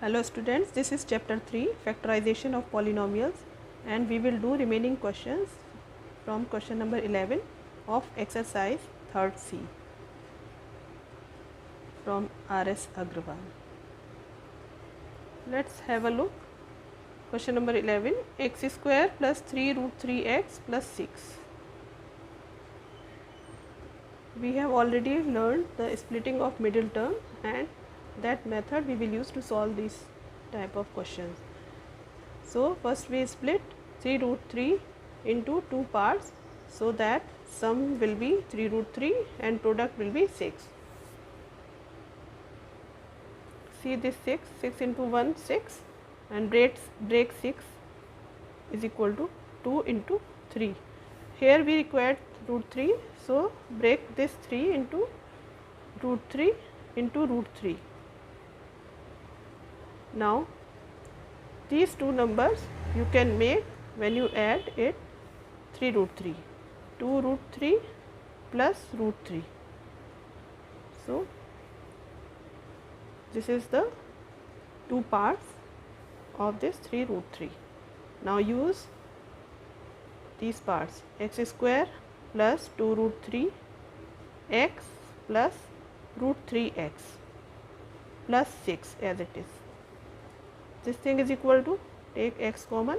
Hello students, this is chapter 3 factorization of polynomials and we will do remaining questions from question number 11 of exercise 3rd C from R.S. Agrawal. Let's have a look. Question number 11, x square plus 3 root 3x plus 6. We have already learned the splitting of middle term and that method we will use to solve this type of questions. So first we split 3 root 3 into two parts so that sum will be 3 root 3 and product will be 6. See this 6 into 1 6 and break 6 is equal to 2 into 3. Here we required root 3, so break this 3 into root 3 into root 3. Now these two numbers you can make when you add it 3 root 3, 2 root 3 plus root 3. So this is the two parts of this 3 root 3. Now use these parts, x square plus 2 root 3 x plus root 3x plus 6 as it is. This thing is equal to, take x common,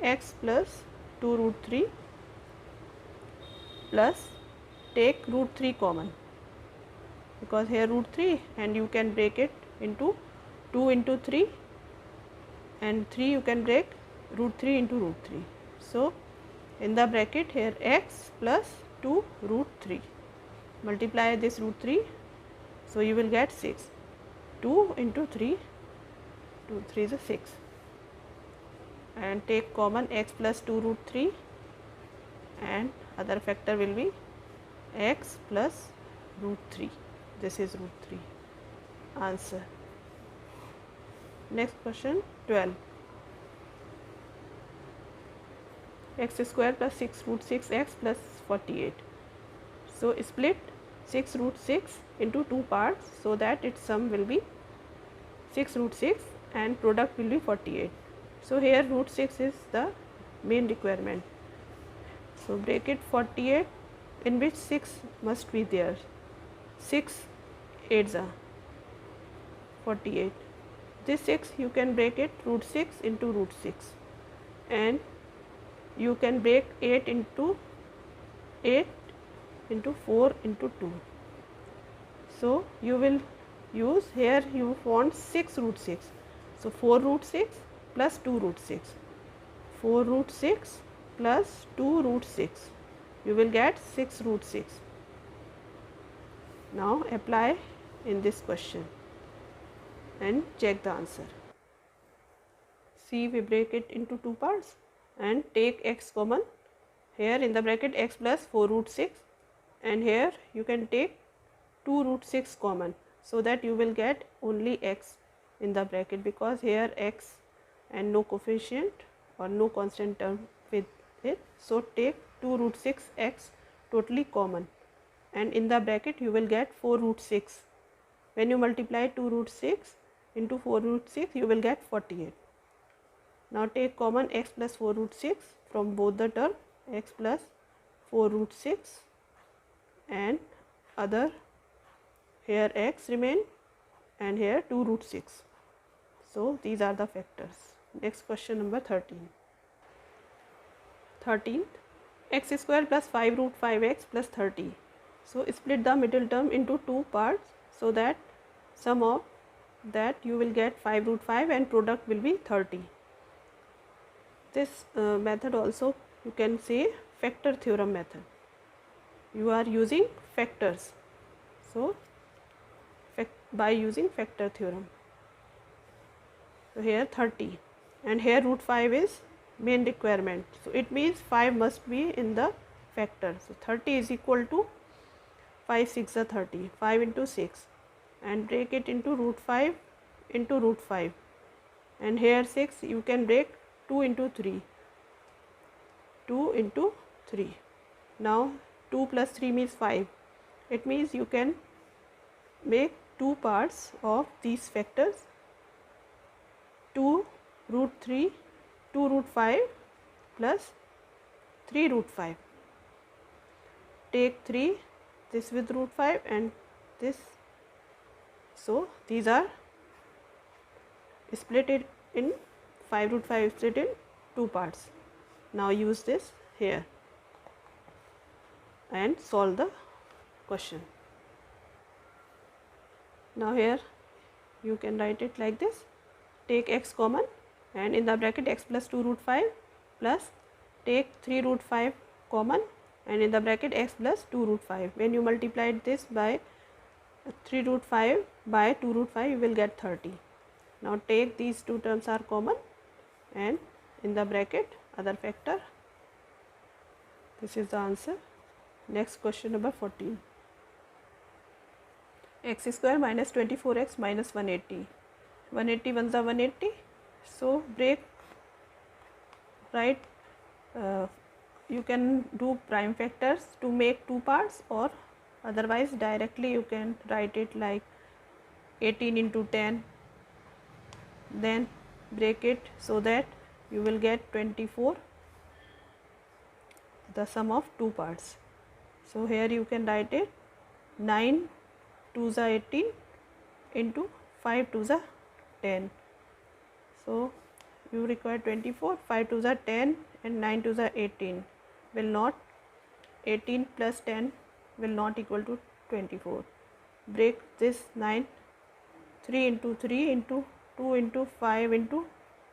x plus 2 root 3 plus take root 3 common because here root 3 and you can break it into 2 into 3 and 3 you can break root 3 into root 3. So in the bracket here x plus 2 root 3, multiply this root 3, so you will get 6, 2 into 3, 2 3 is 6 and take common x plus 2 root 3 and other factor will be x plus root 3. This is root 3. Answer. Next question 12. X square plus 6 root 6x plus 48. So split 6 root 6 into two parts so that its sum will be 6 root 6 and product will be 48. So here root 6 is the main requirement. So break it 48 in which 6 must be there. 6 8s are 48. This 6 you can break it root 6 into root 6 and you can break 8 into 4 into 2. So you will use, here you want 6 root 6. So 4 root 6 plus 2 root 6. 4 root 6 plus 2 root 6. You will get 6 root 6. Now apply in this question and check the answer. See, we break it into two parts and take x common. Here in the bracket x plus 4 root 6 and here you can take 2 root 6 common so that you will get only x in the bracket because here x and no coefficient or no constant term with it. So take 2 root 6 x totally common and in the bracket you will get 4 root 6. When you multiply 2 root 6 into 4 root 6 you will get 48. Now take common x plus 4 root 6 from both the term, x plus 4 root 6 and other here x remain and here 2 root 6. So these are the factors. Next question number 13. 13th, x square plus 5 root 5x plus 30. So split the middle term into two parts so that sum of that you will get 5 root 5 and product will be 30. This method also you can say factor theorem method. You are using factors. So by using factor theorem. So here 30 and here root 5 is main requirement. So it means 5 must be in the factor. So 30 is equal to 5 6 are 30, 5 into 6 and break it into root 5 into root 5 and here 6 you can break 2 into 3, 2 into 3. Now 2 plus 3 means 5. It means you can make two parts of these factors 2 root 3, 2 root 5 plus 3 root 5. Take 3, this with root 5 and this. So these are split it in 5 root 5 split in 2 parts. Now use this here and solve the question. Now here you can write it like this. Take x common and in the bracket x plus 2 root 5 plus take 3 root 5 common and in the bracket x plus 2 root 5. When you multiplied this by 3 root 5 by 2 root 5, you will get 30. Now take these two terms are common and in the bracket other factor. This is the answer. Next question number 14. X square minus 24x minus 180. 180 ones are 180. So break, right, you can do prime factors to make two parts, or otherwise directly you can write it like 18 into 10, then break it so that you will get 24, the sum of two parts. So here you can write it 9 2s are 18 into 5 2s are 10. So you require 24, 5 2s are 10 and 9 2s are 18. Will not, 18 plus 10 will not equal to 24. Break this 9, 3 into 3 into 2 into 5 into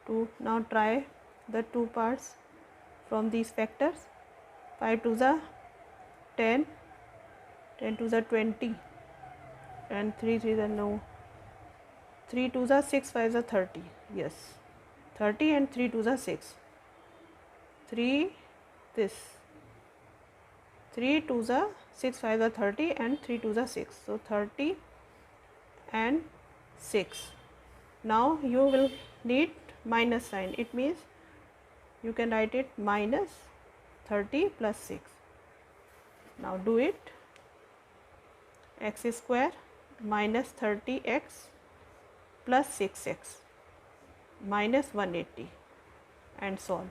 2. Now try the two parts from these factors. 5 2s are 10, 10 2s are 20 and 3 3s are no. 3 2s are 6, 5s are 30. Yes, 30 and 3 2s are 6. 3 this. 3 2s are 6, 5s are 30 and 3 2s are 6. So 30 and 6. Now you will need minus sign. It means you can write it minus 30 plus 6. Now do it. X square minus 30x plus 6x minus 180 and solve.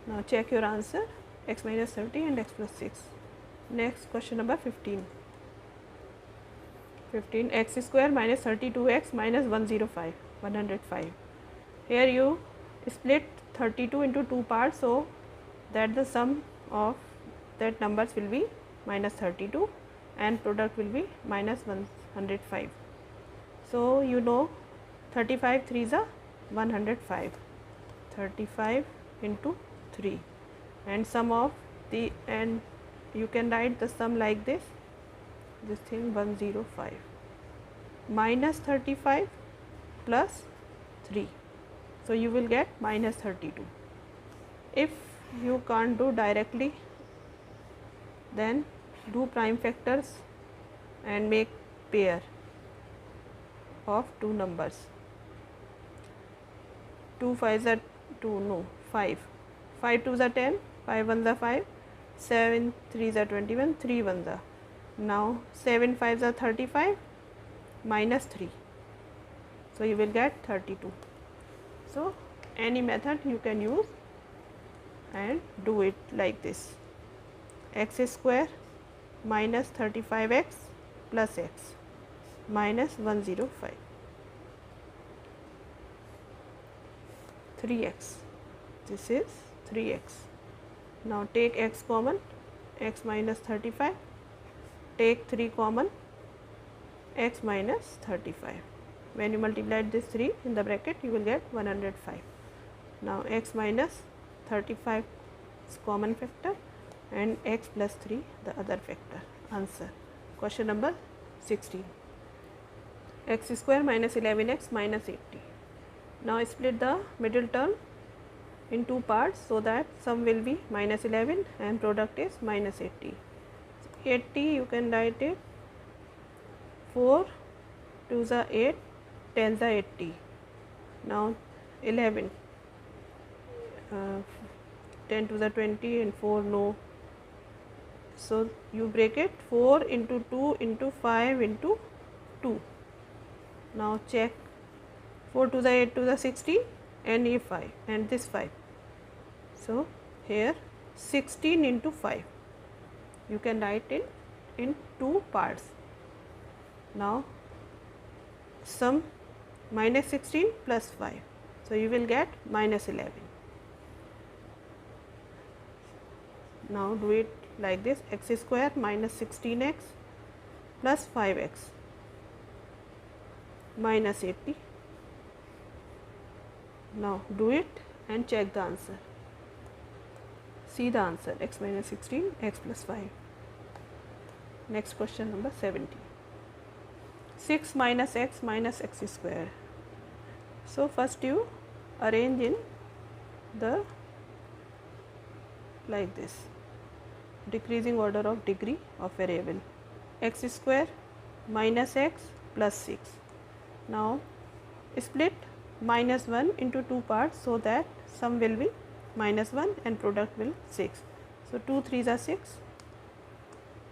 Now check your answer. X minus 30 and x plus 6. Next question number 15. 15 x square minus 32x minus 105, 105. Here you split 32 into two parts, so that the sum of that numbers will be minus 32 and product will be minus 105. So you know 35 3s are 105. 35 into 3 and sum of the, and you can write the sum like this thing 105 minus 35 plus 3. So you will get minus 32. If you can't do directly, then do prime factors and make pair of two numbers. 2 5s are 2, no, 5. 5 2s are 10, 5 1s are 5, 7 3s are 21, 3 1s are. Now 7 5s are 35 minus 3. So you will get 32. So any method you can use and do it like this. X square minus 35x plus x minus 105. 3x. This is 3x. Now take x common, x minus 35. Take 3 common, x minus 35. When you multiply this 3 in the bracket, you will get 105. Now x minus 35 is common factor and x plus 3 the other factor. Answer. Question number 16. X square minus 11x minus 80. Now split the middle term in two parts so that sum will be minus 11 and product is minus 80. 80 you can write it 4 2s are 8, 10s are 80. Now 11, 10 2s are 20 and 4 no. So you break it 4 into 2 into 5 into 2. Now check 4 to the 8 to the 16 and a 5 and this 5. So here 16 into 5. You can write it in 2 parts. Now sum minus 16 plus 5. So you will get minus 11. Now do it like this: x square minus 16x plus 5x minus 80. Now do it and check the answer. See the answer: x minus 16, x plus 5. Next question number 70. 6 minus x square. So first you arrange in the like this, decreasing order of degree of variable. X square minus x plus 6. Now split minus 1 into 2 parts so that sum will be minus 1 and product will 6. So 2 3s are 6,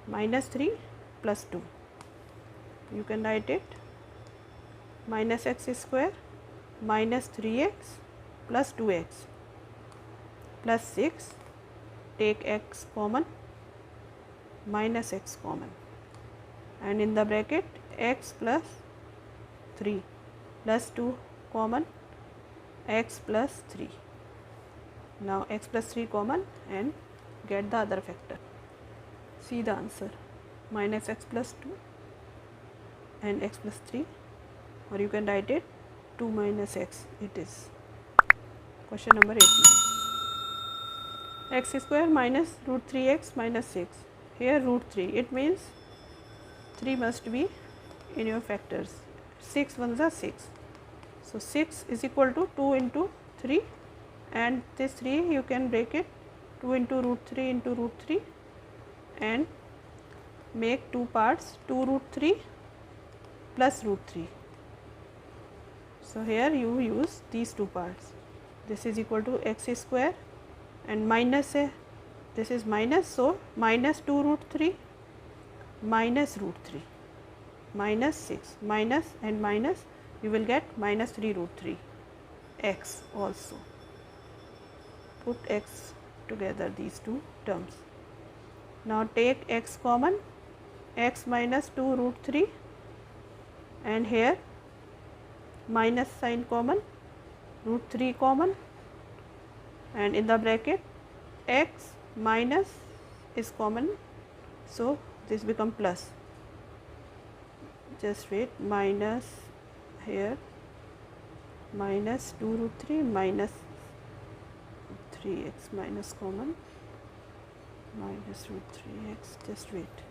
minus 3 plus 2. You can write it minus x square minus 3x plus 2x plus 6. Take x common, minus x common, and in the bracket x plus 3 plus 2 common, x plus 3. Now x plus 3 common and get the other factor. See the answer: minus x plus 2 and x plus 3, or you can write it 2 minus x. It is question number 18. X square minus root 3x minus 6. Here root 3, it means 3 must be in your factors. 6 ones are 6. So 6 is equal to 2 into 3, and this 3 you can break it 2 into root 3 into root 3 and make 2 parts, 2 root 3 plus root 3. So here you use these 2 parts. This is equal to x square and minus this is minus, so minus 2 root 3 minus root 3 minus 6 minus and minus, you will get minus 3 root 3 x also. Put x together, these 2 terms. Now take x common, x minus 2 root 3, and here minus sign common, root 3 common, and in the bracket x minus is common, so this become plus. Just wait, minus here minus 2 root 3 minus 3x minus common minus root 3x. Just wait,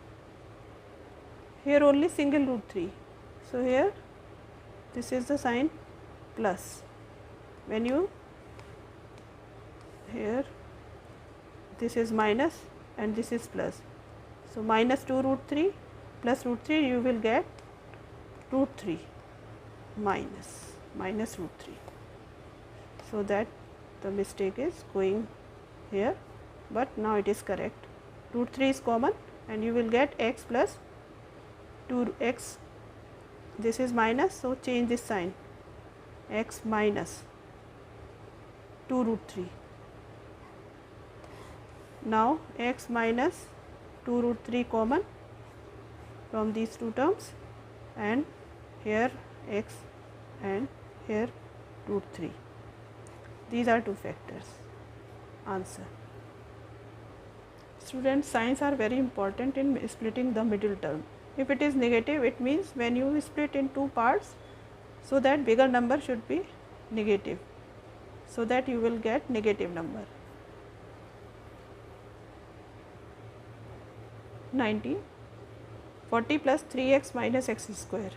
here only single root 3, so here this is the sign plus. When you here this is minus and this is plus, so minus 2 root 3 plus root 3, you will get root 3 minus root 3. So that the mistake is going here, but now it is correct. Root 3 is common and you will get x plus 2x. This is minus, so change this sign, x minus 2 root 3. Now x minus 2 root 3 common from these 2 terms, and here x and here root 3. These are 2 factors. Answer. Students, signs are very important in splitting the middle term. If it is negative, it means when you split in 2 parts, so that bigger number should be negative, so that you will get negative number. 19. 40 plus 3x minus x square.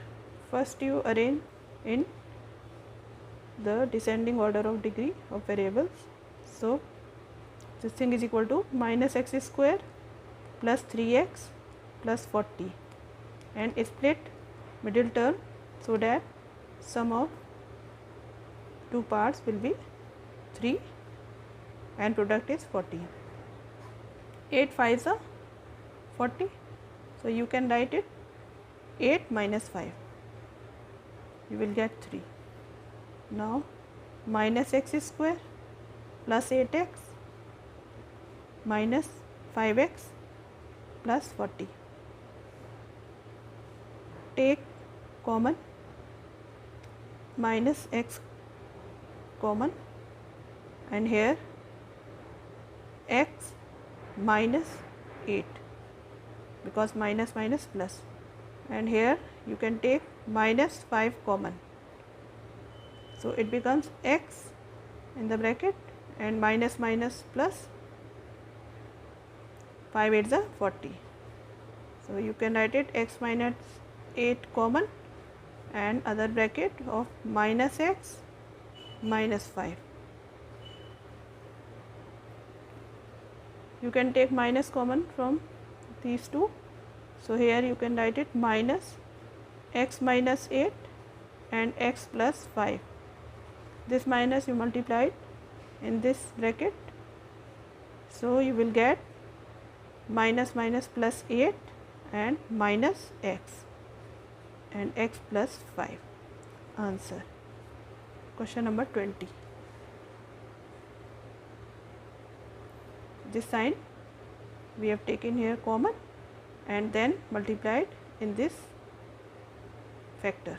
First you arrange in the descending order of degree of variables. So this thing is equal to minus x square plus 3x plus 40, and split middle term so that sum of 2 parts will be 3 and product is 40. 8 5s are 40, so you can write it 8 minus 5, you will get 3. Now minus x square plus 8x minus 5x plus 40. Take common, minus x common, and here x minus 8, because minus minus plus, and here you can take minus 5 common. So it becomes x in the bracket and minus minus plus 5 8s are 40. So you can write it x minus 8 common and other bracket of minus x minus 5. You can take minus common from these two. So here you can write it minus x minus 8 and x plus 5. This minus you multiplied in this bracket, so you will get minus minus plus 8 and minus x and x plus 5. Answer question number 20. This sign we have taken here common and then multiplied in this factor.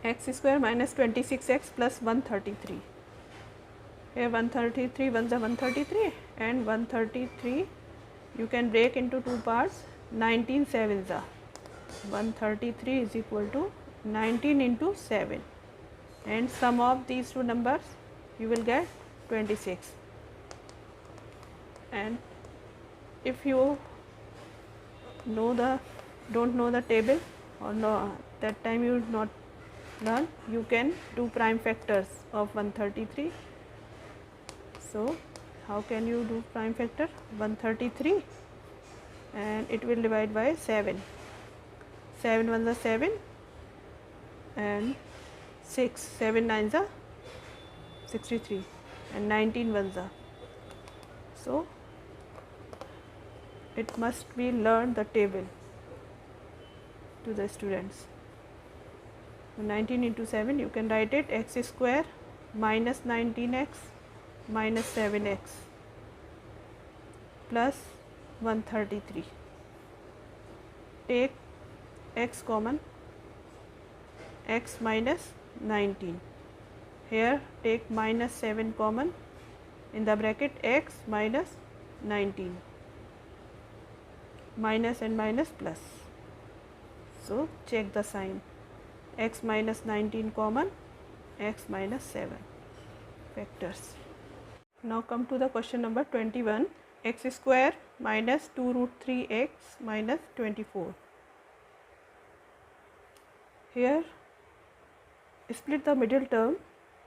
X square minus 26x plus 133. Here 133 ones are 133 and 133 you can break into two parts. 19 sevens are 133 is equal to 19 into 7, and sum of these two numbers you will get 26. And if you don't know the table, or no, that time you not learn, you can do prime factors of 133. So how can you do prime factor? 133 and it will divide by 7. 7 ones are 7 and 6. 7 nines are 63 and 19 ones are. So it must be learned the table to the students. 19 into 7 you can write it x square minus 19x minus 7x plus 133. Take x common, x minus 19. Here take minus 7 common, in the bracket x minus 19, minus and minus plus. So check the sign, x minus 19 common, x minus 7 factors. Now come to the question number 21. X square minus 2 root 3x minus 24. Here split the middle term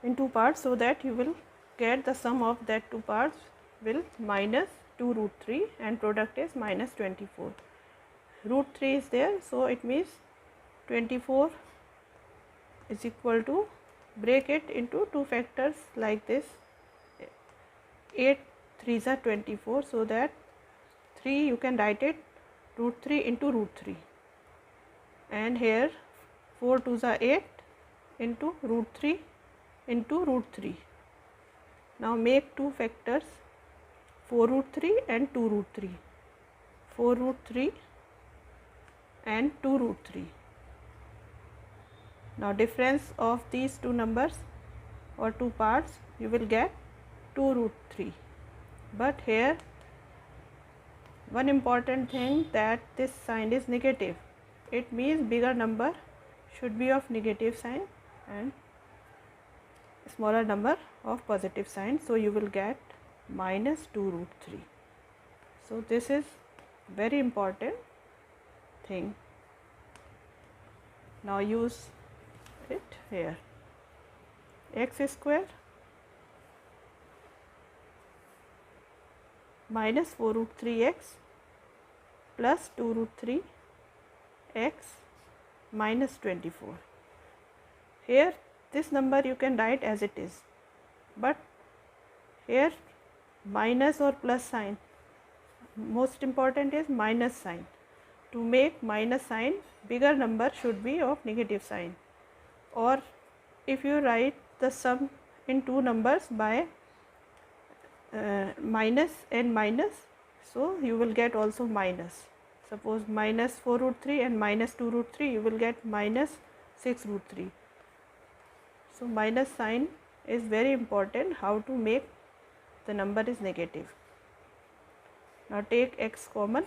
in two parts so that you will get the sum of that two parts will minus 2 root 3 and product is minus 24. Root 3 is there, so it means 24 is equal to, break it into two factors like this. 8 3s are 24, so that 3 you can write it root 3 into root 3, and here 4 2s are 8 into root 3 into root 3. Now make two factors, 4 root 3 and 2 root 3. 4 root 3 and 2 root 3. Now difference of these two numbers or two parts you will get 2 root 3. But here one important thing, that this sign is negative. It means bigger number should be of negative sign and smaller number of positive sign. So you will get minus 2 root 3. So this is very important thing. Now use it here. X square minus 4 root 3x plus 2 root 3 x minus 24. Here this number you can write as it is, but here minus or plus sign, most important is minus sign. To make minus sign, bigger number should be of negative sign. or if you write the sum in two numbers by minus and minus, so you will get also minus. Suppose minus 4 root 3 and minus 2 root 3, you will get minus 6 root 3. So minus sign is very important, how to make the number is negative. Now take x common,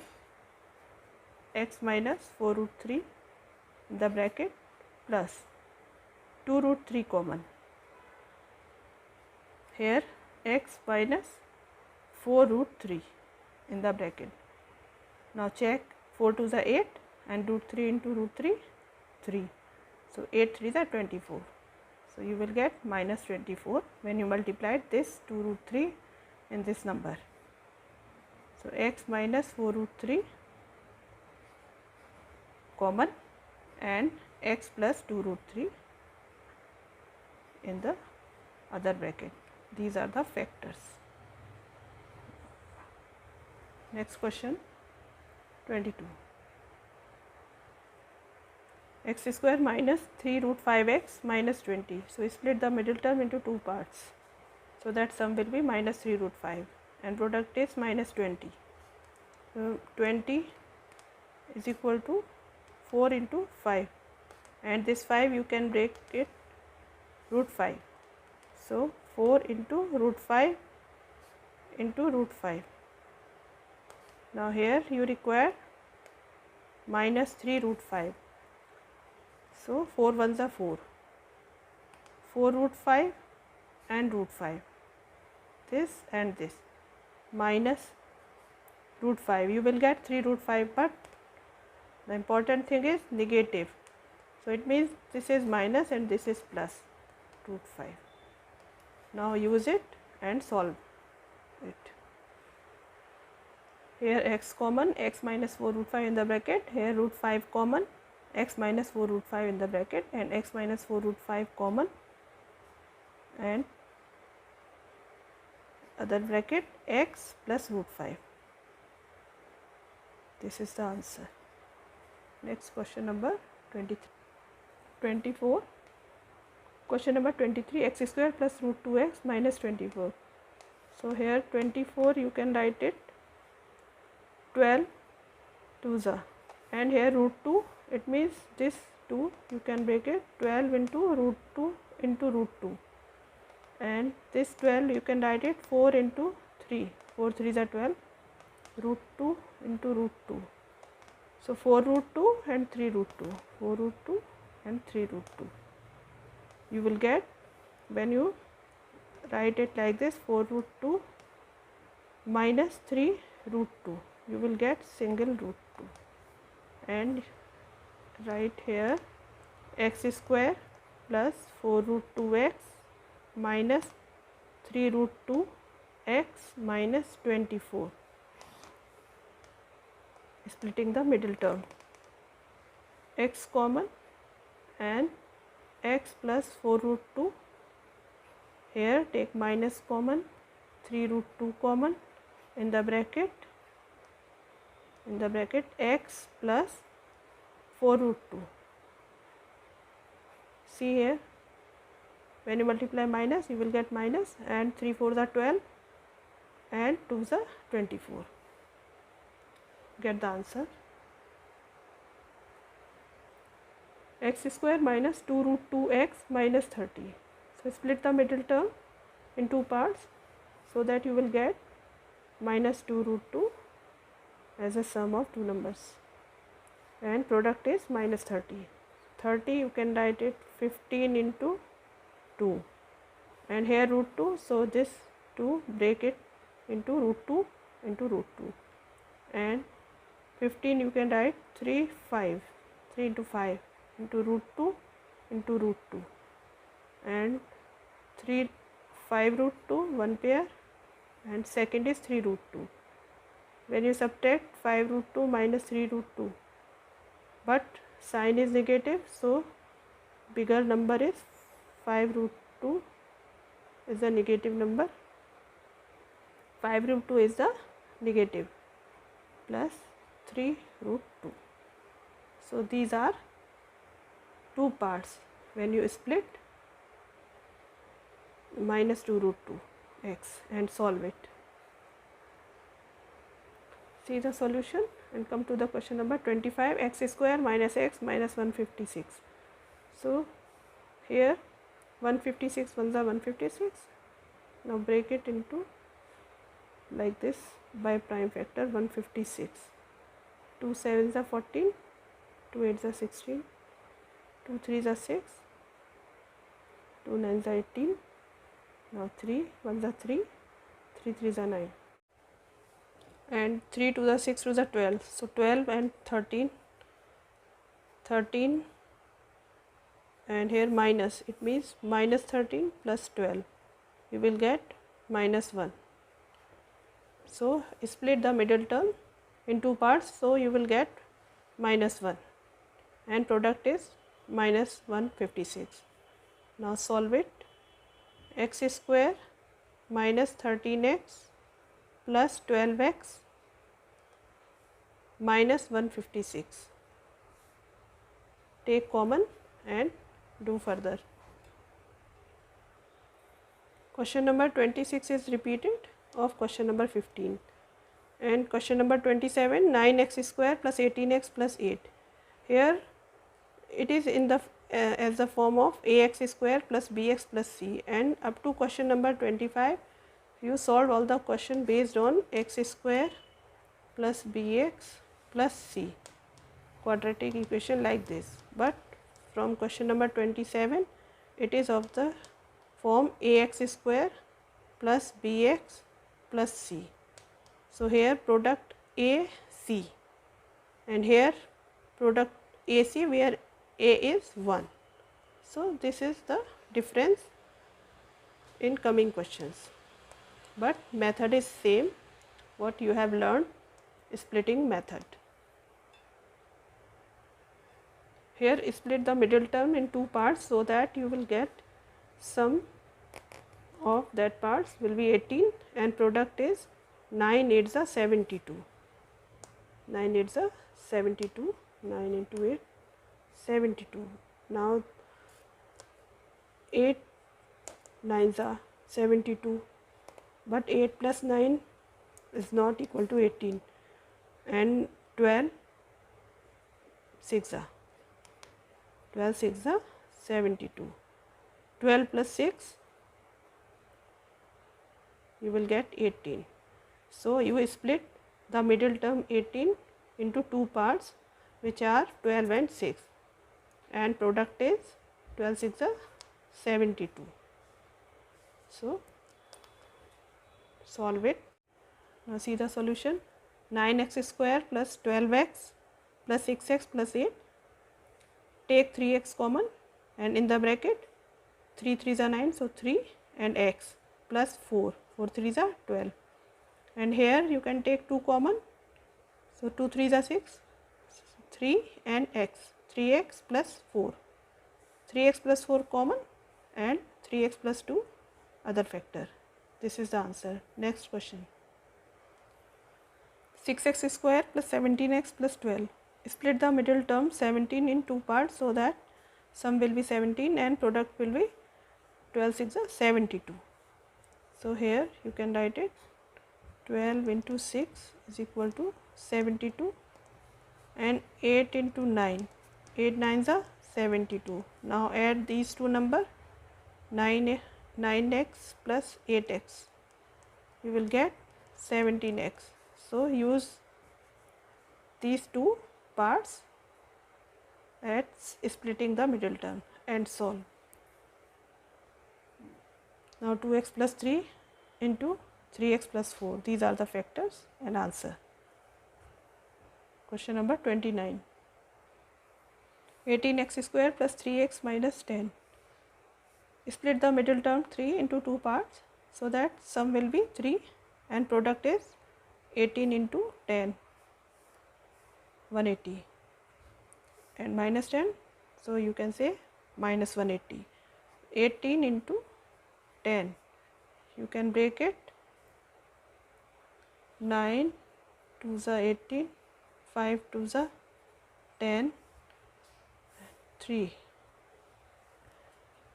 x minus 4 root 3 in the bracket plus 2 root 3 common. Here x minus 4 root 3 in the bracket. Now check 4 to the 8 and root 3 into root 3, 3. So 8 3 is 24. So you will get minus 24 when you multiply this 2 root 3 in this number. So x minus 4 root 3 common and x plus 2 root 3 in the other bracket. These are the factors. Next question 22. X square minus 3 root 5x minus 20. So split the middle term into two parts. So that sum will be minus 3 root 5 and product is minus 20. So 20 is equal to 4 into 5 and this 5 you can break it root 5. So 4 into root 5 into root 5. Now here you require minus 3 root 5. So 4 ones are 4. 4 root 5 and root 5. This and this minus root 5. You will get 3 root 5, but the important thing is negative. So it means this is minus and this is plus root 5. Now use it and solve it. Here x common, x minus 4 root 5 in the bracket. Here root 5 common, x minus 4 root 5 in the bracket, and x minus 4 root 5 common, and other bracket x plus root 5. This is the answer. Next question number 23. 24. Question number 23, x square plus root 2x minus 24. So here 24 you can write it 12 to the, and here root 2, it means this 2 you can break it 12 into root 2 into root 2, and this 12 you can write it 4 into 3, 4 3 is 12, root 2 into root 2. So 4 root 2 and 3 root 2, 4 root 2 and 3 root 2. You will get, when you write it like this, 4 root 2 minus 3 root 2, you will get single root 2, and write here x square plus 4 root 2x minus 3 root 2 x minus 24, splitting the middle term. X common and x plus 4 root 2. Here take minus common, 3 root 2 common in the bracket. In the bracket x plus 4 root 2. See here, when you multiply minus, you will get minus, and 3 4 are 12 and 2 are 24. Get the answer. X square minus 2 root 2x minus 30. So split the middle term in two parts so that you will get minus 2 root 2 as a sum of two numbers, and product is minus 30. 30 you can write it 15 into 2, and here root 2, so this 2 break it into root 2 into root 2, and 15 you can write 3 5, 3 into 5 into root 2 into root 2, and 3 5 root 2 one pair, and second is 3 root 2. When you subtract 5 root 2 minus 3 root 2, but sign is negative, so bigger number is 5 root 2 is the negative number, 5 root 2 is the negative, plus 3 root 2. So these are two parts. when you split minus 2 root 2 x and solve it. See the solution and come to the question number 25, x square minus x minus 156. So here 156 ones are 156. Now break it into like this by prime factor 156. 2 7s are 14, 2 8s are 16, 2 3s are 6, 2 9s are 18. Now 3 1s are 3, 3 3s are 9, and 3 2s are 6, 2s are 12. So 12 and 13, 13, and here minus, it means minus 13 plus 12, you will get minus 1. So split the middle term in two parts, so you will get minus 1 and product is minus 156. Now solve it. X square minus 13x plus 12x minus 156. Take common and do further. Question number 26 is repeated of question number 15, and question number 27, 9x square plus 18x plus 8. Here it is in the as the form of ax square plus bx plus c, and up to question number 25 you solve all the question based on x square plus bx plus c quadratic equation like this, but from question number 27 it is of the form ax square plus bx plus c. So here product AC and here product AC where A is 1. So this is the difference in coming questions, but method is same what you have learned, splitting method. Here split the middle term in two parts so that you will get sum of that parts will be 18 and product is 9 8s are 72. 9 8s are 72. 9 into 8 72. Now 8 9s are 72, but 8 plus 9 is not equal to 18, and 12 6 are 72. 12 plus 6 you will get 18. So you split the middle term 18 into two parts which are 12 and 6, and product is 12 6 are 72. So solve it. Now see the solution. 9x square plus 12x plus 6x plus 8. Take 3x common and in the bracket 3 3s are 9, so 3 and x plus 4, 4 3s are 12, and here you can take 2 common, so 2 3s are 6, 3 and x, 3x plus 4, 3x plus 4 common and 3x plus 2 other factor. This is the answer. Next question. 6x square plus 17x plus 12. Split the middle term 17 in two parts so that sum will be 17 and product will be 12 6 are 72. So here you can write it 12 into 6 is equal to 72, and 8 into 9, 8 9s are 72. Now add these two numbers, 9x plus 8x, you will get 17x. So use these two parts at splitting the middle term and solve. Now 2x plus 3 into 3x plus 4, these are the factors and answer. Question number 29. 18x square plus 3x minus 10. Split the middle term 3 into two parts so that sum will be 3 and product is 18 into 10, 180, and minus 10, so you can say minus 180. 18 into 10, you can break it, 9 2s are 18, 5 2s are 10, 3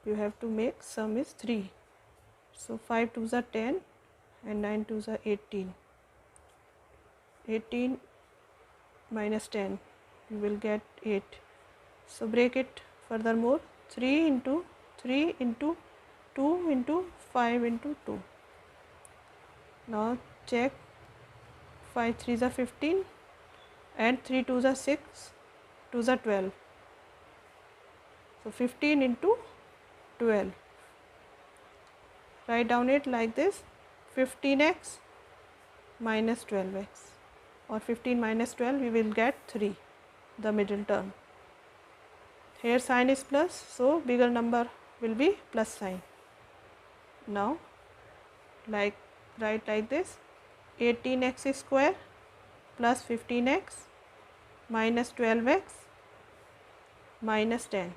you have to make sum is 3. So 5 2s are 10 and 9 2s are 18. 18 minus 10, you will get 8. So break it furthermore, 3 into 3 into 2 into 5 into 2. Now check, 5 3s are 15 and 3 2s are 6, 2s are 12. So 15 into 12. Write down it like this, 15x minus 12x, or 15 minus 12, we will get 3, the middle term. Here sign is plus, so bigger number will be plus sign. Now write like this, 18x square plus 15x minus 12x minus 10.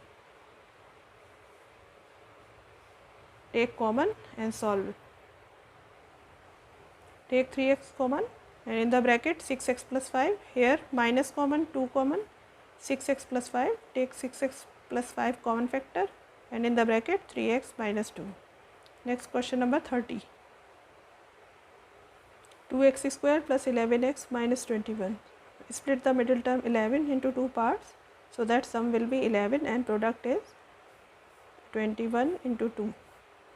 Take common and solve it. Take 3x common and in the bracket 6x plus 5, here minus common, 2 common, 6x plus 5, take 6x plus 5 common factor and in the bracket 3x minus 2. Next question number 30. 2x square plus 11x minus 21. Split the middle term 11 into 2 parts so that sum will be 11 and product is 21 into 2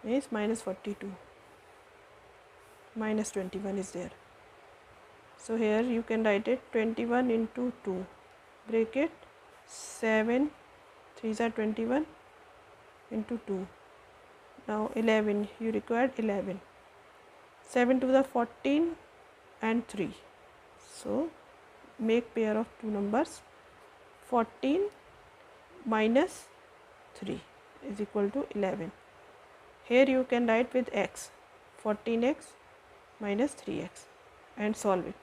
is minus 42. Minus 21 is there. So here you can write it 21 into 2. Break it, 7 3s are 21 into 2. Now 11, you required 11. 7 to the 14 and 3. So make pair of two numbers, 14 minus 3 is equal to 11. Here you can write with x, 14x minus 3x and solve it.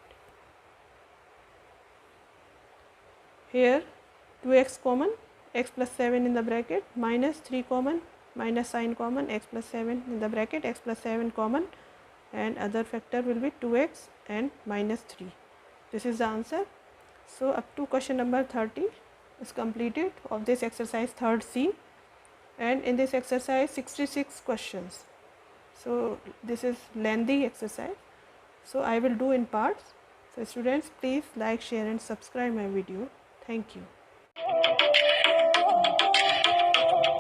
Here 2x common, x plus 7 in the bracket, minus 3 common, minus sign common, x plus 7 in the bracket, x plus 7 common, and other factor will be 2x and minus 3. This is the answer. So up to question number 30 is completed of this exercise 3rd C, and in this exercise 66 questions. So this is lengthy exercise, so I will do in parts. So students, please like, share and subscribe my video. Thank you.